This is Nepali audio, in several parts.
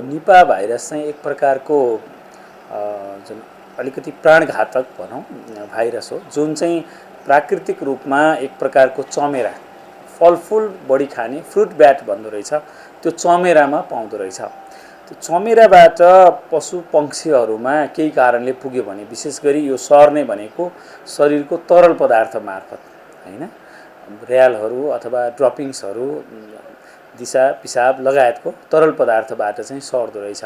निपा भाइरस चाहिँ एक प्रकारको जुन अलिकति प्राणघातक भनौँ भाइरस हो, जुन चाहिँ प्राकृतिक रूपमा एक प्रकारको चमेरा, फलफुल बढी खाने फ्रुट ब्याट भन्दो रहेछ, त्यो चमेरामा पाउँदो रहेछ। त्यो चमेराबाट पशु पक्षीहरूमा केही कारणले पुग्यो भने, विशेष गरी यो सर्ने भनेको शरीरको तरल पदार्थ मार्फत हैन, र्यालहरू अथवा ड्रपिङ्सहरू, दिशा पिसाब लगायतको तरल पदार्थबाट चाहिँ सर्दो रहेछ।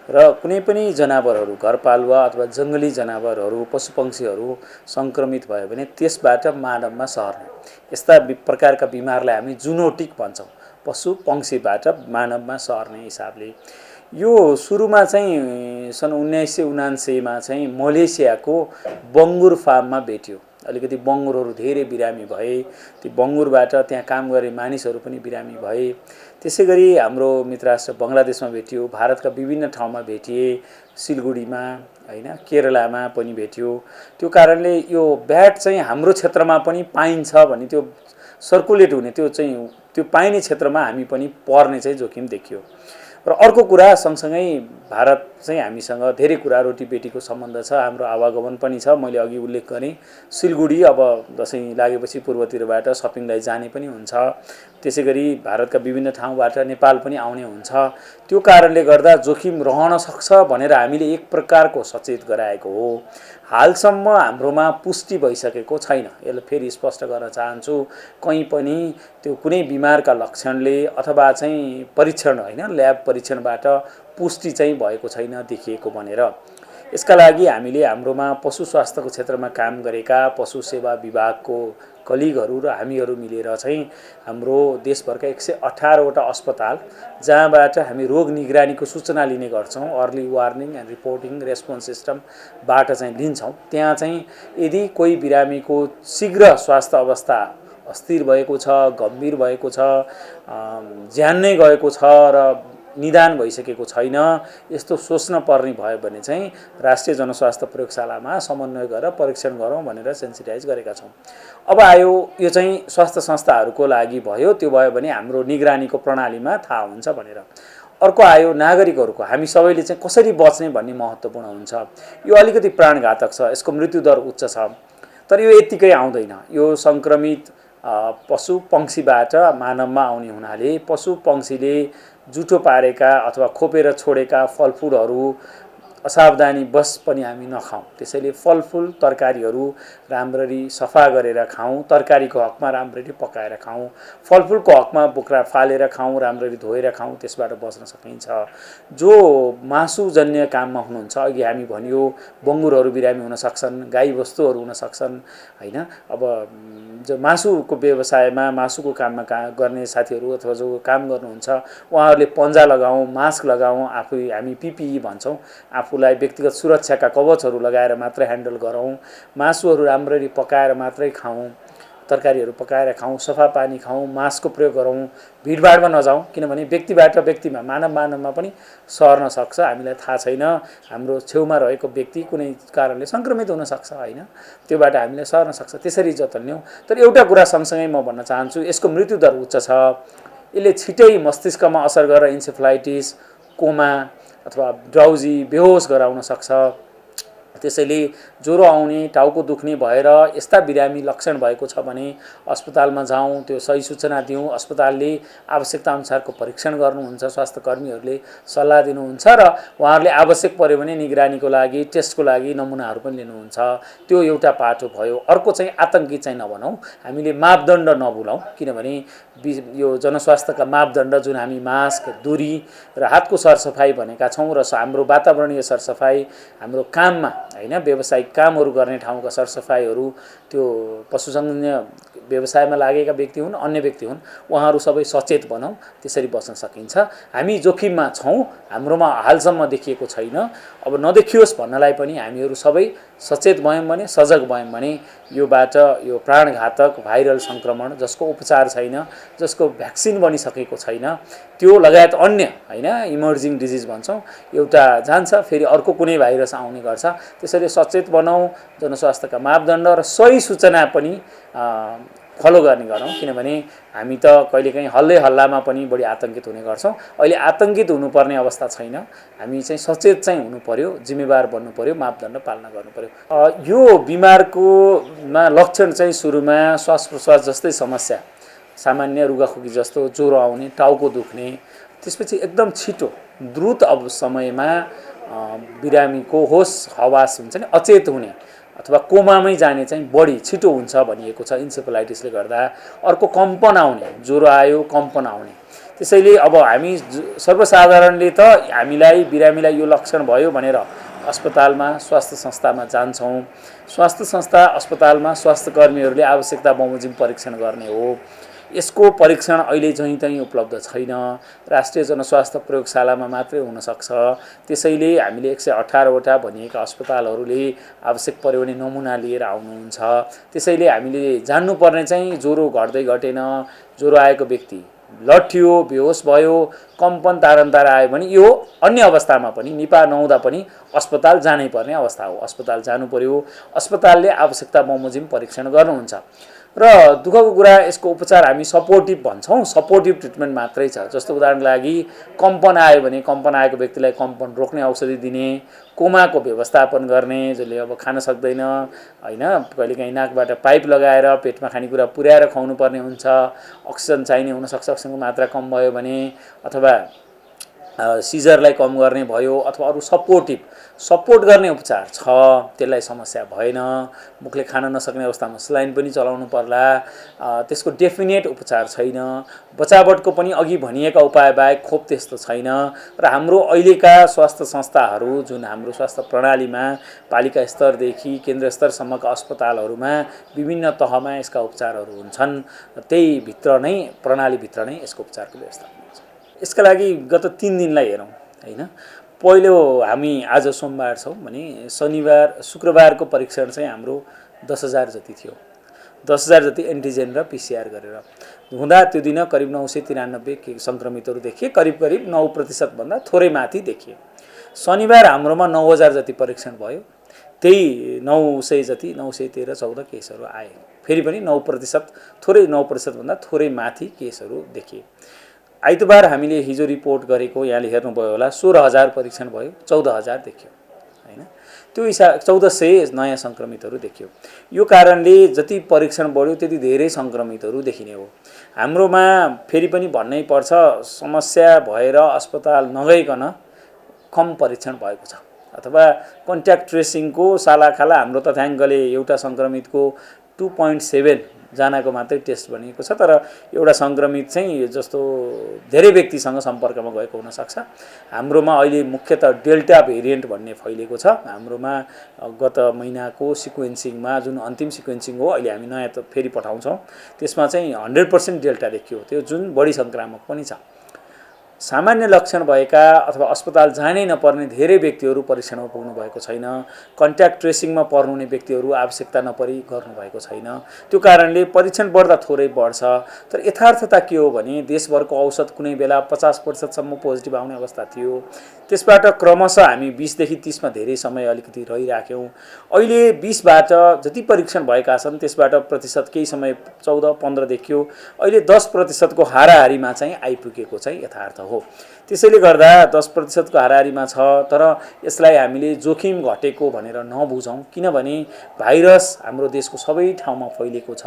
र कुनै पनि जनावरहरू, घरपालुवा अथवा जङ्गली जनावरहरू, पशुपक्षीहरू सङ्क्रमित भयो भने त्यसबाट मानवमा सर्ने यस्ता प्रकारका बिमारलाई हामी जुनोटिक भन्छौँ, पशु पक्षीबाट मानवमा सर्ने हिसाबले। यो सुरुमा चाहिँ सन् 1979मा चाहिँ मलेसियाको बङ्गुर फार्ममा भेटियो। अलिकति बङ्गुरहरू धेरै बिरामी भए, ती बङ्गुरबाट त्यहाँ काम गर्ने मानिसहरू पनि बिरामी भए। त्यसै गरी हाम्रो मित्र राष्ट्र बङ्गलादेशमा भेटियो, भारतका विभिन्न ठाउँमा भेटिए, सिलगढीमा हैन, केरलामा पनि भेटियो। त्यो कारणले यो ब्याट चाहिँ हाम्रो क्षेत्रमा पनि पाइन्छ भने त्यो सर्कुलेट हुने, त्यो पाइने क्षेत्रमा हामी पनि पर्ने चाहिँ जोखिम देखियो। र अर्को कुरा, सँगसँगै भारत चाहिँ हामीसँग धेरै कुरा रोटीपेटीको सम्बन्ध छ, हाम्रो आवागमन पनि छ। मैले अघि उल्लेख गरेँ, सिलगढी अब दसैँ लागेपछि पूर्वतिरबाट सपिङलाई जाने पनि हुन्छ, त्यसै गरी भारतका विभिन्न ठाउँबाट नेपाल पनि आउने हुन्छ। त्यो कारणले गर्दा जोखिम रहन सक्छ भनेर हामीले एक प्रकारको सचेत गराएको हो। हालसम्म हाम्रोमा पुष्टि भइसकेको छैन, यसलाई फेरि स्पष्ट गर्न चाहन्छु। कहीँ पनि त्यो कुनै बिमारका लक्षणले अथवा चाहिँ परीक्षण हैन, ल्याब परीक्षणबाट पुष्टि चाहिँ भएको छैन देखिएको भनेर। यसका लागि हामीले हाम्रोमा पशु स्वास्थ्यको क्षेत्रमा काम गरेका पशु सेवा विभागको कलिगहरू र हामीहरू मिलेर चाहिँ हाम्रो देशभरका 118वटा अस्पताल, जहाँबाट हामी रोग निगरानीको सूचना लिने गर्छौँ, early warning and reporting response सिस्टमबाट चाहिँ लिन्छौँ। त्यहाँ चाहिँ यदि कोही बिरामीको शीघ्र स्वास्थ्य अवस्था अस्थिर भएको छ, गम्भीर भएको छ, ज्यान नै गएको छ र निदान भइसकेको छैन, यस्तो सोच्न पर्ने भयो भने चाहिँ राष्ट्रिय जनस्वास्थ्य प्रयोगशालामा समन्वय गरेर परीक्षण गरौँ भनेर सेन्सिटाइज गरेका छौँ। अब आयो, यो चाहिँ स्वास्थ्य संस्थाहरूको लागि भयो, त्यो भयो भने हाम्रो निगरानीको प्रणालीमा थाहा हुन्छ भनेर। अर्को आयो नागरिकहरूको, हामी सबैले चाहिँ कसरी बच्ने भन्ने महत्त्वपूर्ण हुन्छ। यो अलिकति प्राणघातक छ, यसको मृत्युदर उच्च छ, तर यो यत्तिकै आउँदैन। यो सङ्क्रमित पशु पक्षीबाट मानवमा आउने हुनाले पशु पक्षीले जुठो पारेका अथवा खोपेर छोडेका फलफुलहरू असावधानी बस पनि हामी नखाउँ। त्यसैले फलफुल तरकारीहरू राम्ररी सफा गरेर खाउँ, तरकारीको हकमा राम्ररी पकाएर खाउँ, फलफुलको हकमा बोक्रा फालेर खाउँ, राम्ररी धोएर खाउँ, त्यसबाट बच्न सकिन्छ। जो मासुजन्य काममा हुनुहुन्छ, अघि हामी भनियो बङ्गुरहरू बिरामी हुन सक्छन्, गाई वस्तुहरू हुन सक्छन् हैन। अब जो मासुको व्यवसायमा, मासुको काममा गर्ने साथीहरू अथवा जो काम गर्नुहुन्छ, उहाँहरूले पन्जा लगाउँ, मास्क लगाउँ, हामी पिपिई भन्छौँ, आफूलाई व्यक्तिगत सुरक्षाका कवचहरू लगाएर मात्रै ह्यान्डल गरौँ, मासुहरू राम्ररी पकाएर मात्रै खाउँ, तरकारीहरू पकाएर खाउँ, सफा पानी खाउँ, मास्कको प्रयोग गरौँ, भिडभाडमा नजाउँ, किनभने व्यक्तिबाट व्यक्तिमा, मानवमा पनि सर्न सक्छ। हामीलाई थाहा छैन, हाम्रो छेउमा रहेको व्यक्ति कुनै कारणले सङ्क्रमित हुन सक्छ हैन, त्योबाट हामीले सर्न सक्छ, त्यसरी जतन लिउँ। तर एउटा कुरा सँगसँगै म भन्न चाहन्छु, यसको मृत्युदर उच्च छ। यसले छिटै मस्तिष्कमा असर गरेर इन्सेफ्लाइटिस, कोमा अथवा ड्राउजी, बेहोस गराउन सक्छ। त्यसैले ज्वरो आउने, टाउको दुख्ने भएर यस्ता बिरामी लक्षण भएको छ भने अस्पतालमा जाउँ, त्यो सही सूचना दिउँ। अस्पतालले आवश्यकता अनुसारको परीक्षण गर्नुहुन्छ, स्वास्थ्य कर्मीहरूले सल्लाह दिनुहुन्छ र उहाँहरूले आवश्यक पर्यो भने निगरानीको लागि, टेस्टको लागि नमुनाहरू पनि लिनुहुन्छ। त्यो एउटा पाटो भयो। अर्को चाहिँ आतंकित चाहिँ नबनौँ, हामीले मापदण्ड नभुलाउँ, किनभने यो जनस्वास्थ्यका मापदण्ड जुन हामी मास्क, दूरी र हातको सरसफाइ भनेका छौँ, र हाम्रो वातावरणीय सरसफाइ, हाम्रो काममा हैन, व्यावसायिक कामहरू गर्ने ठाउँका सरसफाइहरू, त्यो पशुजन्य व्यवसायमा लागेका व्यक्ति हुन्, अन्य व्यक्ति हुन्, उहाँहरू सबै सचेत बनौँ, त्यसरी बच्न सकिन्छ। हामी जोखिममा छौँ, हाम्रोमा हालसम्म देखिएको छैन, अब नदेखियोस् भन्नलाई पनि हामीहरू सबै सचेत भयौँ भने, सजग भयौँ भने योबाट, यो प्राणघातक भाइरल सङ्क्रमण जसको उपचार छैन, जसको भ्याक्सिन बनिसकेको छैन, त्यो लगायत अन्य हैन इमर्जिङ डिजिज भन्छौँ, एउटा जान्छ फेरि अर्को कुनै भाइरस आउने गर्छ। त्यसैले सचेत बनाऊ, जनस्वास्थ्यका मापदण्ड र सही सूचना पनि फलो गर्ने गरौँ, किनभने हामी त कहिलेकाहीँ हल्लै हल्लामा पनि बढी आतंकित हुने गर्छौँ। अहिले आतंकित हुनुपर्ने अवस्था छैन, हामी चाहिँ सचेत चाहिँ हुनु पर्यो, जिम्मेवार बन्नु पर्यो, मापदण्ड पालना गर्नु पर्यो। यो बिमारकोमा लक्षण चाहिँ सुरुमा श्वास प्रश्वास जस्तै समस्या, सामान्य रुगाखोकी जस्तो ज्वरो आउने, टाउको दुख्ने, त्यसपछि एकदम छिटो द्रुत अब समयमा बिरामीको होस हवास हुन्छ नि अचेत हुने अथवा कोमामै जाने चाहिँ बढी छिटो हुन्छ भनिएको छ इन्सेफेलाइटिसले गर्दा। अर्को कम्पन आउने, ज्वरो आयो कम्पन आउने। त्यसैले अब हामी सर्वसाधारणले त हामीलाई बिरामीलाई यो लक्षण भयो भनेर अस्पतालमा स्वास्थ्य संस्थामा जान्छौँ। स्वास्थ्य संस्था अस्पतालमा स्वास्थ्य कर्मीहरूले आवश्यकता बमोजिम परीक्षण गर्ने हो। यसको परीक्षण अहिले जहीँ तहीँ उपलब्ध छैन, राष्ट्रिय जनस्वास्थ्य प्रयोगशालामा मात्रै हुनसक्छ। त्यसैले हामीले 118वटा भनिएका अस्पतालहरूले आवश्यक पर्यो भने नमुना लिएर आउनुहुन्छ। त्यसैले हामीले जान्नुपर्ने चाहिँ ज्वरो घट्दै घटेन, ज्वरो आएको व्यक्ति लट्ठियो, बेहोस भयो, कम्पन तारन्तार आयो भने यो अन्य अवस्थामा पनि निपा नहुँदा पनि अस्पताल जानै पर्ने अवस्था हो। अस्पताल जानु पर्यो, अस्पतालले आवश्यकता बमोजिम परीक्षण गर्नुहुन्छ। र दुःखको कुरा यसको उपचार हामी सपोर्टिभ भन्छौँ, सपोर्टिभ ट्रिटमेन्ट मात्रै छ। जस्तो उदाहरणको लागि कम्पन आयो भने कम्पन आएको व्यक्तिलाई कम्पन रोक्ने औषधि दिने, कोमाको व्यवस्थापन गर्ने, जसले अब खान सक्दैन हैन, कहिलेकाहीँ नाकबाट पाइप लगाएर पेटमा खानेकुरा पुर्याएर खुवाउनु पर्ने हुन्छ, अक्सिजन चाहिने हुनसक्छ, अक्सिजनको मात्रा कम भयो भने, अथवा सिजरलाई कम गर्ने भयो, अथवा अरू सपोर्ट गर्ने उपचार छ, त्यसलाई समस्या भएन, मुखले खान नसक्ने अवस्थामा स्लाइन पनि चलाउनु पर्ला, त्यसको डेफिनेट उपचार छैन। बचावटको पनि अघि भनिएका उपाय बाहेक खोप त्यस्तो छैन। र हाम्रो अहिलेका स्वास्थ्य संस्थाहरू जुन हाम्रो स्वास्थ्य प्रणालीमा पालिका स्तरदेखि केन्द्र स्तरसम्मका अस्पतालहरूमा विभिन्न तहमा यसका उपचारहरू हुन्छन्, त्यही भित्र नै प्रणालीभित्र नै यसको उपचारको व्यवस्था हुन्छ। यसका लागि गत 3 दिनलाई हेरौँ हैन। पहिलो हामी आज सोमबार छौँ भने शुक्रबारको परीक्षण चाहिँ हाम्रो 10,000 जति थियो। 10,000 जति एन्टिजेन र पिसिआर गरेर हुँदा त्यो दिन करिब 993 सङ्क्रमितहरू देखिए, करिब 9% भन्दा थोरै माथि देखिए। शनिबार हाम्रोमा 9,000 जति परीक्षण भयो, त्यही 900 जति 913-14 केसहरू आए। फेरि पनि 9% थोरै 9% भन्दा थोरै माथि केसहरू देखिए। आइतबार हामीले हिजो रिपोर्ट गरेको यहाँले हेर्नुभयो होला 16,000 परीक्षण भयो, 14,000 देखियो हैन। त्यो 1400 नयाँ सङ्क्रमितहरू देखियो। यो कारणले जति परीक्षण बढ्यो त्यति धेरै सङ्क्रमितहरू देखिने हो। हाम्रोमा फेरि पनि भन्नै पर्छ, समस्या भएर अस्पताल नगइकन कम परीक्षण भएको छ, अथवा कन्ट्याक्ट ट्रेसिङको सालाखाला हाम्रो तथ्याङ्कले एउटा सङ्क्रमितको 2.7 जनाको मात्रै टेस्ट बनिएको छ। तर एउटा सङ्क्रमित चाहिँ जस्तो धेरै व्यक्तिसँग सम्पर्कमा गएको हुनसक्छ। हाम्रोमा अहिले मुख्यतः डेल्टा भेरिएन्ट भन्ने फैलेको छ। हाम्रोमा गत महिनाको सिक्वेन्सिङमा जुन अन्तिम सिक्वेन्सिङ हो, अहिले हामी नयाँ त फेरि पठाउँछौँ, त्यसमा चाहिँ 100% डेल्टा देखियो, त्यो जुन बढी सङ्क्रामक पनि छ। सामान्य लक्षण भएका अथवा अस्पताल जानै नपर्ने धेरै व्यक्तिहरू परीक्षणमा पुग्नु भएको छैन। कन्ट्याक्ट ट्रेसिङमा पर्नुहुने व्यक्तिहरू आवश्यकता नपरी गर्नुभएको छैन। त्यो कारणले परीक्षण बढ्दा थोरै बढ्छ। तर यथार्थता के हो भने देशभरको औसत कुनै बेला 50%सम्म पोजिटिभ आउने अवस्था थियो। त्यसबाट क्रमशः हामी 20देखि 30मा धेरै समय अलिकति रहिराख्यौँ। अहिले 20बाट जति परीक्षण भएका छन् त्यसबाट प्रतिशत केही समय 14-15 देखियो। अहिले 10%को हाराहारीमा चाहिँ आइपुगेको चाहिँ यथार्थ हो। त्यसैले गर्दा 10% को हाराहारीमा छ। तर यसलाई हामीले जोखिम घटेको भनेर नबुझौँ, किनभने भाइरस हाम्रो देशको सबै ठाउँमा फैलेको छ।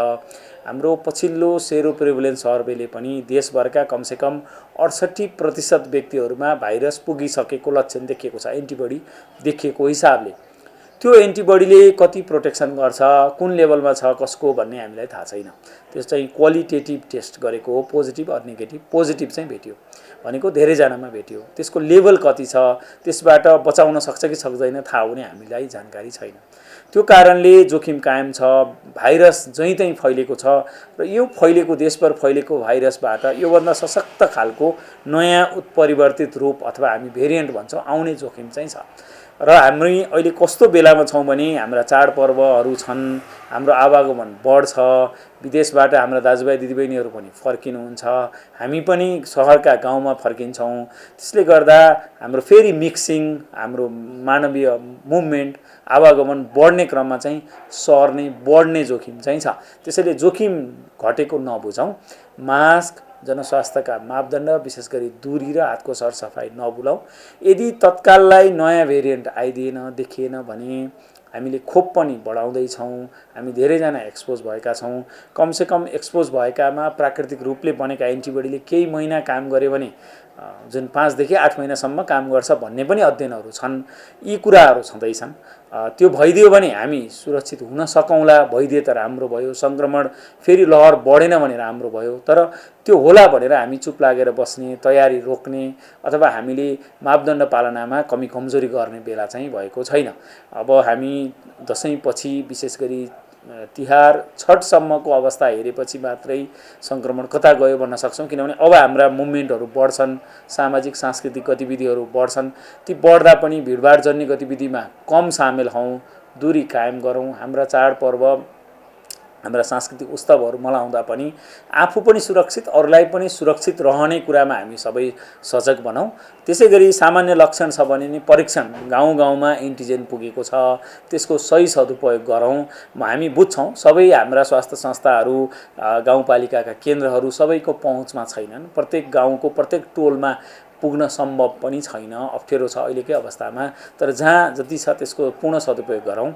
हाम्रो पछिल्लो सेरो प्रिभलेन्स सर्वेले पनि देशभरका कमसेकम 68% व्यक्तिहरूमा भाइरस पुगिसकेको लक्षण देखिएको छ, एन्टिबडी देखिएको हिसाबले। त्यो एन्टिबडीले कति प्रोटेक्सन गर्छ, कुन लेभलमा छ कसको भन्ने हामीलाई थाहा छैन। त्यो चाहिँ क्वालिटेटिभ टेस्ट गरेको हो, पोजिटिभ अर नेगेटिभ। पोजिटिभ चाहिँ भेट्यो भनेको धेरैजनामा भेट्यो, त्यसको लेभल कति छ, त्यसबाट बचाउन सक्छ कि सक्दैन थाहा हुने हामीलाई जानकारी छैन। त्यो कारणले जोखिम कायम छ। भाइरस जहीँतहीँ फैलेको छ र यो फैलेको देशभर फैलेको भाइरसबाट योभन्दा सशक्त खालको नयाँ उत्परिवर्तित रूप अथवा हामी भेरिएन्ट भन्छौँ आउने जोखिम चाहिँ छ। र हामी अहिले कस्तो बेलामा छौँ भने हाम्रा चाडपर्वहरू छन्, हाम्रो आवागमन बढ्छ, विदेशबाट हाम्रा दाजुभाइ दिदीबहिनीहरू पनि फर्किनुहुन्छ, हामी पनि सहरका गाउँमा फर्किन्छौँ। त्यसले गर्दा हाम्रो फेरि मिक्सिङ, हाम्रो मानवीय मुभमेन्ट आवागमन बढ्ने क्रममा चाहिँ सर्ने बढ्ने जोखिम चाहिँ छ। त्यसैले जोखिम घटेको नबुझौँ। मास्क, जनस्वास्थ्यका मापदण्ड, विशेष गरी दूरी र हातको सरसफाइ नभुलौँ। यदि तत्काललाई नयाँ भेरिएन्ट आइदिएन, देखिएन भने हामीले खोप पनि बढाउँदैछौँ। हामी धेरैजना एक्सपोज भएका छौँ। कमसेकम एक्सपोज भएकामा प्राकृतिक रूपले बनेका एन्टिबडीले केही महिना काम गर्यो भने जुन 5 देखि 8 महिनासम्म काम गर्छ भन्ने पनि अध्ययनहरू छन्। यी कुराहरू छँदैछन्। त्यो भइदियो भने हामी सुरक्षित हुन सकौँला। भइदिए त राम्रो भयो। सङ्क्रमण फेरि लहर बढेन भने राम्रो भयो। तर त्यो होला भनेर हामी चुप लागेर बस्ने, तयारी रोक्ने अथवा हामीले मापदण्ड पालनामा कमी कमजोरी गर्ने बेला चाहिँ भएको छैन। अब हामी दसैँपछि विशेष गरी तिहार छठसम्मको अवस्था हेरेपछि मात्रै सङ्क्रमण कता गयो भन्न सक्छौँ। किनभने अब हाम्रा मुभमेन्टहरू बढ्छन्, सामाजिक सांस्कृतिक गतिविधिहरू बढ्छन्। ती बढ्दा पनि भिडभाडजन्य गतिविधिमा कम सामेल हौँ, दूरी कायम गरौँ। हाम्रा चाडपर्व, हाम्रा सांस्कृतिक उत्सवहरू मनाउँदा पनि आफू पनि सुरक्षित, अरूलाई पनि सुरक्षित रहने कुरामा हामी सबै सजग बनौँ। त्यसै गरी सामान्य लक्षण छ भने नि परीक्षण गाउँ गाउँमा एन्टिजेन पुगेको छ, त्यसको सही सदुपयोग गरौँ। हामी बुझ्छौँ सबै हाम्रा स्वास्थ्य संस्थाहरू, गाउँपालिकाका केन्द्रहरू सबैको पहुँचमा छैनन्। प्रत्येक गाउँको प्रत्येक टोलमा पुग्न सम्भव पनि छैन, अप्ठ्यारो छ अहिलेकै अवस्थामा। तर जहाँ जति छ त्यसको पूर्ण सदुपयोग गरौँ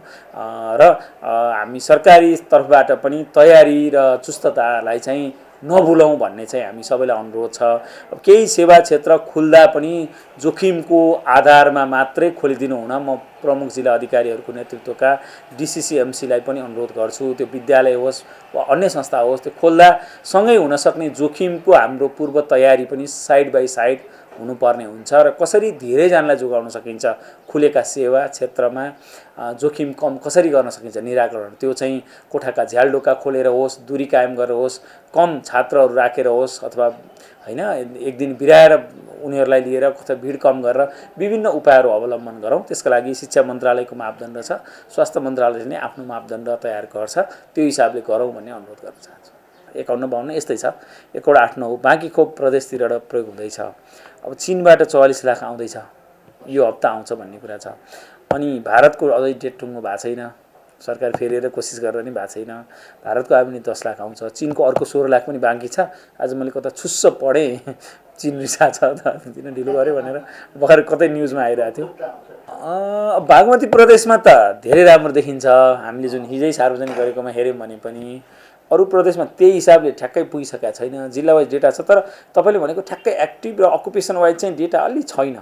र हामी सरकारी तर्फबाट पनि तयारी र चुस्ततालाई चाहिँ नभुलौँ भन्ने चाहिँ हामी सबैलाई अनुरोध छ। अब केही सेवा क्षेत्र खुल्दा पनि जोखिमको आधारमा मात्रै खोलिदिनु हुन म प्रमुख जिल्ला अधिकारीहरूको नेतृत्वका डिसिसिएमसीलाई पनि अनुरोध गर्छु। त्यो विद्यालय होस् वा अन्य संस्था होस्, त्यो खोल्दा सँगै हुन सक्ने जोखिमको हाम्रो पूर्व तयारी पनि साइड बाई साइड हुनुपर्ने हुन्छ र कसरी धेरैजनालाई जोगाउन सकिन्छ खुलेका सेवा क्षेत्रमा जोखिम कम कसरी गर्न सकिन्छ निराकरण, त्यो चाहिँ कोठाका झ्यालडोका खोलेर होस्, दूरी कायम गरेर होस्, कम छात्रहरू राखेर होस्, अथवा हैन एक दिन बिराएर उनीहरूलाई लिएर कतै भिड कम गरेर विभिन्न उपायहरू अवलम्बन गरौँ। त्यसका लागि शिक्षा मन्त्रालयको मापदण्ड छ, स्वास्थ्य मन्त्रालयले नै आफ्नो मापदण्ड तयार गर्छ, त्यो हिसाबले गरौँ भन्ने अनुरोध गर्न चाहन्छु। 51-52 यस्तै छ, 1.89 बाँकी खोप प्रदेशतिरबाट प्रयोग हुँदैछ। अब चीनबाट 44 लाख आउँदैछ, यो हप्ता आउँछ भन्ने कुरा छ। अनि भारतको अझै डेट टुङ्गो भएको छैन, सरकार फेरेर कोसिस गरेर नि भएको छैन। भारतको आयो भने 10 लाख आउँछ, चीनको अर्को 16 लाख पनि बाँकी छ। आज मैले कता छुस्स पढेँ, चीन रिसा छ त किन ढिलो गर्यो भनेर भर्खर कतै न्युजमा आइरहेको थियो। बागमती प्रदेशमा त धेरै राम्रो देखिन्छ, हामीले जुन हिजै सार्वजनिक गरेकोमा हेऱ्यौँ भने पनि। अरू प्रदेशमा त्यही हिसाबले ठ्याक्कै पुगिसकेका छैन। जिल्ला वाइज डेटा छ, तर तपाईँले भनेको ठ्याक्कै एक्टिभ र अकुपेसन वाइज चाहिँ डेटा अलि छैन।